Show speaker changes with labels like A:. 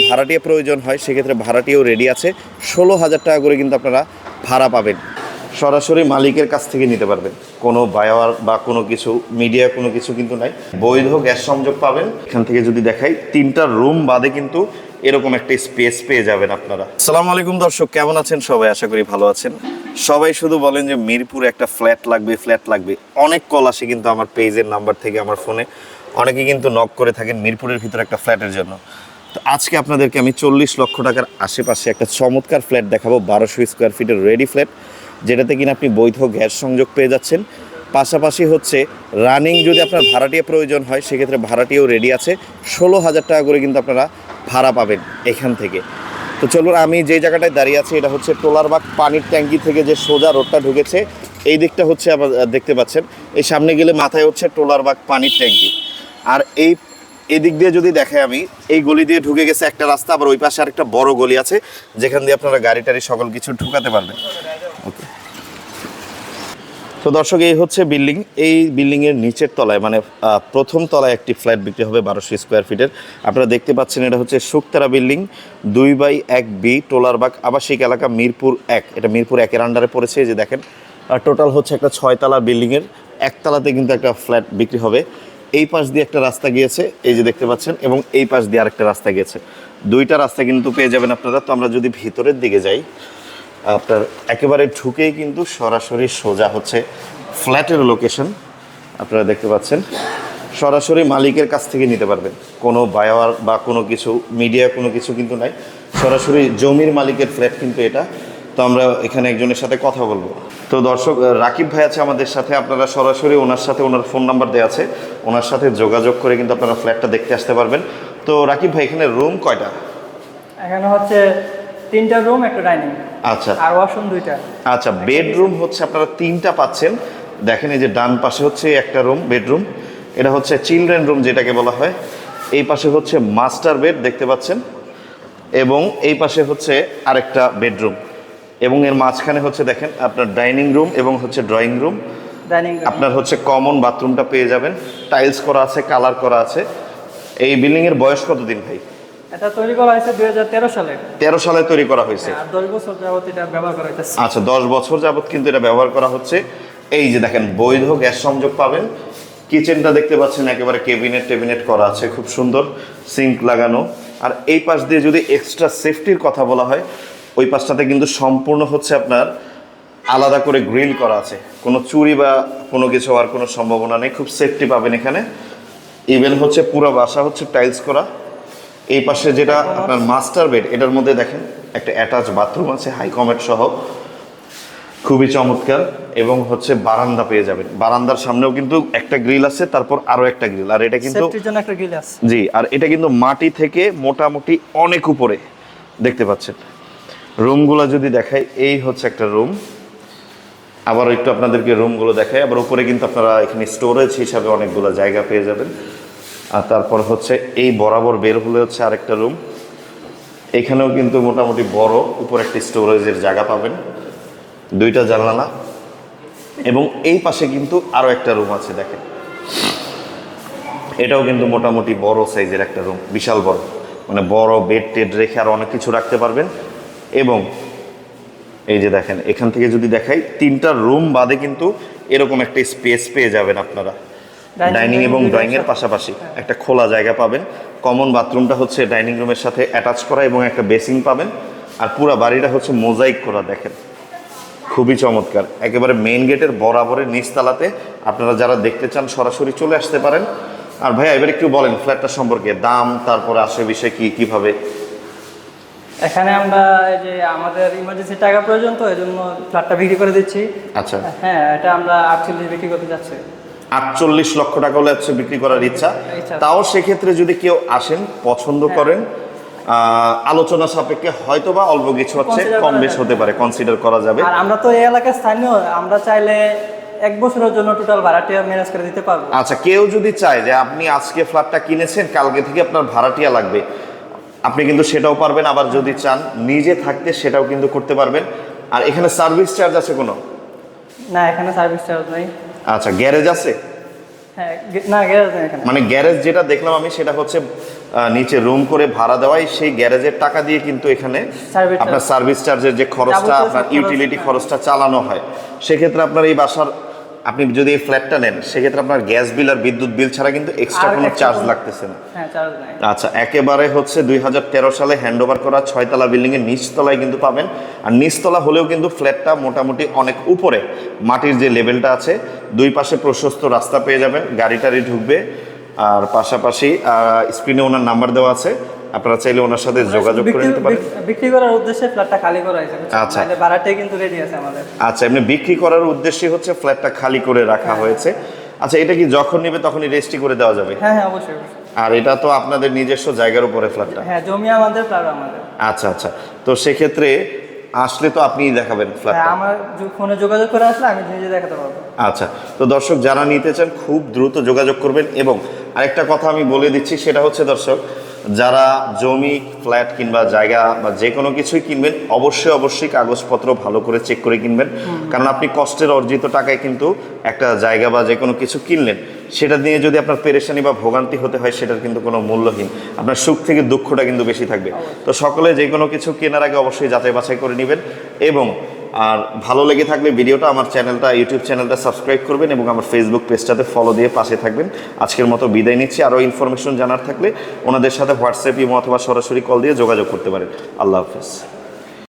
A: ভাড়াটিয়া প্রয়োজন হয় সেক্ষেত্রে ভাড়াটিয়াও রেডি আছে। 16,000 টাকা করে কিন্তু আপনারা ভাড়া পাবেন, সরাসরি মালিকের কাছ থেকে নিতে পারবেন। কোনো বায়ার বা কোনো কিছু মিডিয়া কোনো কিছু কিন্তু নাই। বৈধ গ্যাস সংযোগ পাবেন। এখান থেকে যদি দেখাই 3টা রুম বাদে কিন্তু এরকম একটা স্পেস পেয়ে যাবেন আপনারা। আসসালামু আলাইকুম দর্শক, কেমন আছেন সবাই? আশা করি ভালো আছেন। সবাই শুধু বলেন যে মিরপুরে একটা ফ্ল্যাট লাগবে। অনেক কল আসে কিন্তু আমার পেজের নাম্বার থেকে, আমার ফোনে অনেকে কিন্তু নক করে থাকেন মিরপুরের ভিতরে একটা ফ্ল্যাটের জন্য। তো আজকে আপনাদেরকে আমি 40 লক্ষ টাকার আশেপাশে একটা চমৎকার ফ্ল্যাট দেখাবো, 1200 স্কোয়ার ফিটের রেডি ফ্ল্যাট, যেটাতে কিনা আপনি বৈধ গ্যাস সংযোগ পেয়ে যাচ্ছেন। পাশাপাশি হচ্ছে রানিং যদি আপনার ভাড়াটিয়া প্রয়োজন হয় সেক্ষেত্রে ভাড়াটিয়াও রেডি আছে। 16,000 টাকা করে কিন্তু আপনারা ভাড়া পাবেন এখান থেকে। তো চলুন, আমি যে জায়গাটায় দাঁড়িয়ে আছি এটা হচ্ছে টোলারবাগ পানির ট্যাঙ্কি থেকে যে সোজা রোডটা ঢুকেছে এই দিকটা হচ্ছে আবার দেখতে পাচ্ছেন। এই সামনে গেলে মাথায় হচ্ছে টোলারবাগ পানির ট্যাঙ্কি। আর এই দিক দিয়ে যদি দেখে আমি, এই গলি দিয়ে ঢুকে গেছে একটা রাস্তা, আবার ওই পাশে আরেকটা বড় গলি আছে যেখান দিয়ে আপনারা গাড়ি টাড়ি সকল কিছু ঢুকাতে পারবেন। ওকে, তো দর্শক এই হচ্ছে বিল্ডিং। এই বিল্ডিংয়ের নিচের তলায় মানে প্রথম তলায় একটি ফ্ল্যাট বিক্রি হবে 1200 স্কোয়ার ফিটের। আপনারা দেখতে পাচ্ছেন এটা হচ্ছে শুকতারা বিল্ডিং 2/1B টোলারবাগ আবাসিক এলাকা মিরপুর 1। এটা মিরপুর 1-এর আন্ডারে পড়েছে। এই যে দেখেন, টোটাল হচ্ছে একটা 6তলা বিল্ডিংয়ের একতলাতে কিন্তু একটা ফ্ল্যাট বিক্রি হবে। এই পাশ দিয়ে একটা রাস্তা গিয়েছে, এই যে দেখতে পাচ্ছেন, এবং এই পাশ দিয়ে আরেকটা রাস্তা গিয়েছে। দুইটা রাস্তা কিন্তু পেয়ে যাবেন আপনারা। তো আমরা যদি ভিতরের দিকে যাই, আপনার একেবারে ঢুকেই কিন্তু সরাসরি সোজা হচ্ছে ফ্ল্যাটের লোকেশন। আপনারা দেখতে পাচ্ছেন সরাসরি মালিকের কাছ থেকে নিতে পারবেন। কোনো বায়ার বা কোনো কিছু মিডিয়া কোনো কিছু কিন্তু নাই, সরাসরি জমির মালিকের ফ্ল্যাট কিন্তু এটা। তো আমরা এখানে একজনের সাথে কথা বলবো। তো দর্শক, রাকিব ভাই আছে আমাদের সাথে। আপনারা সরাসরি ওনার সাথে, ওনার ফোন নাম্বার দেওয়া আছে, ওনার সাথে যোগাযোগ করে কিন্তু আপনারা ফ্ল্যাটটা দেখতে আসতে পারবেন। তো রাকিব ভাই, এখানে রুম কয়টা?
B: এখানে হচ্ছে 3টা রুম, একটা ডাইনিং।
A: আচ্ছা,
B: আর ওয়াশরুম 2টা।
A: আচ্ছা, বেডরুম হচ্ছে আপনারা 3টা পাচ্ছেন। দেখেন এই যে ডান পাশে হচ্ছে একটা রুম বেডরুম, এটা হচ্ছে চিলড্রেন রুম যেটাকে বলা হয়। এই পাশে হচ্ছে মাস্টার বেড দেখতে পাচ্ছেন, এবং এই পাশে হচ্ছে আরেকটা বেডরুম, এবং এর মাঝখানে হচ্ছে দেখেন আপনার ডাইনিং রুম এবং হচ্ছে ড্রয়িং রুম। আপনার হচ্ছে কমন বাথরুমটা পেয়ে যাবেন, টাইলস করা আছে, কালার করা আছে। এই বিল্ডিংয়ের বয়স কতদিন ভাই?
B: এটা তৈরি করা হয়েছে 2013 সালে।
A: 13 সালে তৈরি করা হয়েছে।
B: আর 10 বছর যাবত এটা ব্যবহার করা হচ্ছে।
A: আচ্ছা, 10 বছর যাবত কিন্তু এটা ব্যবহার করা হচ্ছে। এই যে দেখেন, বৈধ গ্যাস সংযোগ পাবেন। কিচেনটা দেখতে পাচ্ছেন একেবারে টেবিনেট করা আছে, খুব সুন্দর সিঙ্ক লাগানো। আর এই পাশ দিয়ে যদি এক্সট্রা সেফটির কথা বলা হয়, ওই পাশটাতে কিন্তু সম্পূর্ণ হচ্ছে আপনার আলাদা করে গ্রিল করা আছে। কোনো চুরি বা কোনো কিছু হওয়ার কোনো সম্ভাবনা নেই, খুব সেফটি পাবেন এখানে। ইভেন হচ্ছে পুরো বাসা হচ্ছে টাইলস করা। এই পাশে যেটা আপনার মাস্টার বেড, এটার মধ্যে দেখেন একটা অ্যাটাচ বাথরুম আছে হাই কমেট সহ, খুবই চমৎকার। এবং হচ্ছে বারান্দা পেয়ে যাবেন, বারান্দার সামনেও কিন্তু একটা গ্রিল আছে, তারপর আরো একটা গ্রিল। আর এটা কিন্তু
B: সেফটির জন্য একটা গ্রিল আছে।
A: জি, আর এটা কিন্তু মাটি থেকে মোটামুটি অনেক উপরে দেখতে পাচ্ছেন। রুমগুলো যদি দেখাই, এই হচ্ছে একটা রুম। আবার একটু আপনাদেরকে রুমগুলো দেখাই। আবার উপরে কিন্তু আপনারা এখানে স্টোরেজ হিসাবে অনেকগুলো জায়গা পেয়ে যাবেন। আর তারপর হচ্ছে এই বরাবর বের হলে হচ্ছে আরেকটা রুম। এখানেও কিন্তু মোটামুটি বড় উপর একটা স্টোরেজের জায়গা পাবেন, 2টা জানালা। এবং এই পাশে কিন্তু আরও একটা রুম আছে দেখেন, এটাও কিন্তু মোটামুটি বড় সাইজের একটা রুম, বিশাল বড়, মানে বড় বেড টেড রেখে আর অনেক কিছু রাখতে পারবেন। এবং এই যে দেখেন, এখান থেকে যদি দেখাই 3টা রুম বাদে কিন্তু এরকম একটা স্পেস পেয়ে যাবেন আপনারা। ডাইনিং এবং ড্রয়িং এর পাশাপাশি একটা খোলা জায়গা পাবেন। কমন বাথরুমটা হচ্ছে ডাইনিং রুমের সাথে অ্যাটাচ করা, এবং একটা বেসিন পাবেন। আর পুরো বাড়িটা হচ্ছে মোজাইক করা, দেখেন খুবই চমৎকার। একেবারে মেইন গেটের বরাবরের নিচতলাতে। আপনারা যারা দেখতে চান সরাসরি চলে আসতে পারেন। আর ভাইয়া, এবার একটু বলেন ফ্ল্যাটটা সম্পর্কে, দাম, তারপরে আসে বিষয় কিভাবে।
B: এখানে আমরা এই যে আমাদের ইমার্জেন্সি টাকা প্রয়োজন, তো এই জন্য ফ্ল্যাটটা বিক্রি করে দিচ্ছি।
A: আচ্ছা,
B: হ্যাঁ, এটা আমরা 48 বিক্রি করতে যাচ্ছি।
A: 48 লক্ষ টাকা হলে হচ্ছে বিক্রি করার ইচ্ছা। তাও সেক্ষেত্রে যদি কেউ আসেন, পছন্দ করেন, আলোচনা সাপেক্ষে হয়তো বা অল্প কিছু হচ্ছে কম বেশ হতে পারে, কনসিডার করা যাবে।
B: আর আমরা তো এই এলাকার স্থানীয়, আমরা চাইলে 1 বছরের জন্য টোটাল ভাড়াটিয়া ম্যানেজ করে দিতে পারবো।
A: আচ্ছা, কেউ যদি চায় যে আপনি আজকে ফ্ল্যাটটা কিনেছেন, কালকে থেকে আপনার ভাড়াটিয়া লাগবে, আপনি কিন্তু সেটাও পারবেন। আবার যদি চান নিজে থাকতে, সেটাও কিন্তু করতে পারবেন। আর এখানে সার্ভিস চার্জ আছে কোনো?
B: না, এখানে সার্ভিস চার্জ নেই।
A: আচ্ছা, গ্যারেজ আছে?
B: হ্যাঁ, না গ্যারেজ নেই এখানে।
A: মানে গ্যারেজ যেটা দেখলাম আমি, সেটা হচ্ছে নিচে রুম করে ভাড়া দেওয়াই সেই গ্যারেজের টাকা দিয়ে কিন্তু এখানে
B: Service
A: আপনার সার্ভিস চার্জের যে খরচটা
B: যাবতীয়
A: আপনার
B: সব খরচ,
A: ইউটিলিটি খরচটা চালানো হয়। সেক্ষেত্রে আপনার এই বাসার আপনি যদি এই ফ্ল্যাটটা নেন সেক্ষেত্রে আপনার গ্যাস বিল আর বিদ্যুৎ বিল ছাড়া কিন্তু এক্সট্রা
B: আর
A: কোনো
B: extra
A: চার্জ
B: কোনো-
A: লাগতেছে না।
B: হ্যাঁ, চার্জ নাই।
A: আচ্ছা, একেবারে হচ্ছে 2013 সালে হ্যান্ডওভার করা 6তলা বিল্ডিংয়ের নিচতলায় কিন্তু পাবেন। আর নিচতলা হলেও কিন্তু ফ্ল্যাটটা মোটামুটি অনেক উপরে, মাটির যে লেভেলটা আছে, দুই পাশে প্রশস্ত রাস্তা পেয়ে যাবেন, গাড়ি টাড়ি ঢুকবে। আর পাশাপাশি স্ক্রিনে ওনার নাম্বার দেওয়া আছে, আপনারা চাইলে ওনার সাথে যোগাযোগ করে নিতে পারেন।
B: বিক্রি করার উদ্দেশ্যে ফ্ল্যাটটা খালি করা হয়েছে।
A: আচ্ছা।
B: নাহলে ভাড়াটাই কিন্তু রেডি আছে আমাদের।
A: আচ্ছা, এমনি বিক্রি করার উদ্দেশ্যে হচ্ছে ফ্ল্যাটটা খালি করে রাখা হয়েছে। আচ্ছা, এটা কি যখন নেবে তখনই রেজিস্ট্রি করে দেওয়া যাবে?
B: হ্যাঁ, হ্যাঁ, অবশ্যই অবশ্যই।
A: আর এটা তো আপনাদের নিজস্ব জায়গার উপরে ফ্ল্যাটটা?
B: হ্যাঁ, জমি আমাদের, প্লাট আমাদের।
A: আচ্ছা আচ্ছা, তো সেক্ষেত্রে আসলে তো আপনিই দেখাবেন
B: হ্যাঁ,
A: ফ্ল্যাটটা?
B: আমার ফোনে যোগাযোগ করে আসলে আমি নিজে দেখাতে পারবো।
A: আচ্ছা, তো দর্শক যারা নিতে চান খুব দ্রুত যোগাযোগ করবেন। এবং আরেকটা কথা আমি বলে দিচ্ছি, সেটা হচ্ছে দর্শক, যারা জমি, ফ্ল্যাট কিংবা জায়গা বা যে কোনো কিছুই কিনবেন অবশ্যই অবশ্যই কাগজপত্র ভালো করে চেক করে কিনবেন। কারণ আপনি কষ্টের অর্জিত টাকায় কিন্তু একটা জায়গা বা যে কোনো কিছু কিনলেন, সেটা নিয়ে যদি আপনার পেরেশানি বা ভোগান্তি হতে হয় সেটার কিন্তু কোনো মূল্যহীন, আপনার সুখ থেকে দুঃখটা কিন্তু বেশি থাকবে। তো সকলে যে কোনো কিছু কেনার আগে অবশ্যই যাচাই বাছাই করে নেবেন। এবং আর ভালো লেগে থাকলে ভিডিওটা, আমার চ্যানেলটা, ইউটিউব চ্যানেলটা সাবস্ক্রাইব করবেন এবং আমার ফেসবুক পেজটাতে ফলো দিয়ে পাশে থাকবেন। আজকের মতো বিদায় নিচ্ছি। আরও ইনফরমেশন জানার থাকলে ওনাদের সাথে হোয়াটসঅ্যাপ, ইমো অথবা সরাসরি কল দিয়ে যোগাযোগ করতে পারেন। আল্লাহ হাফেজ।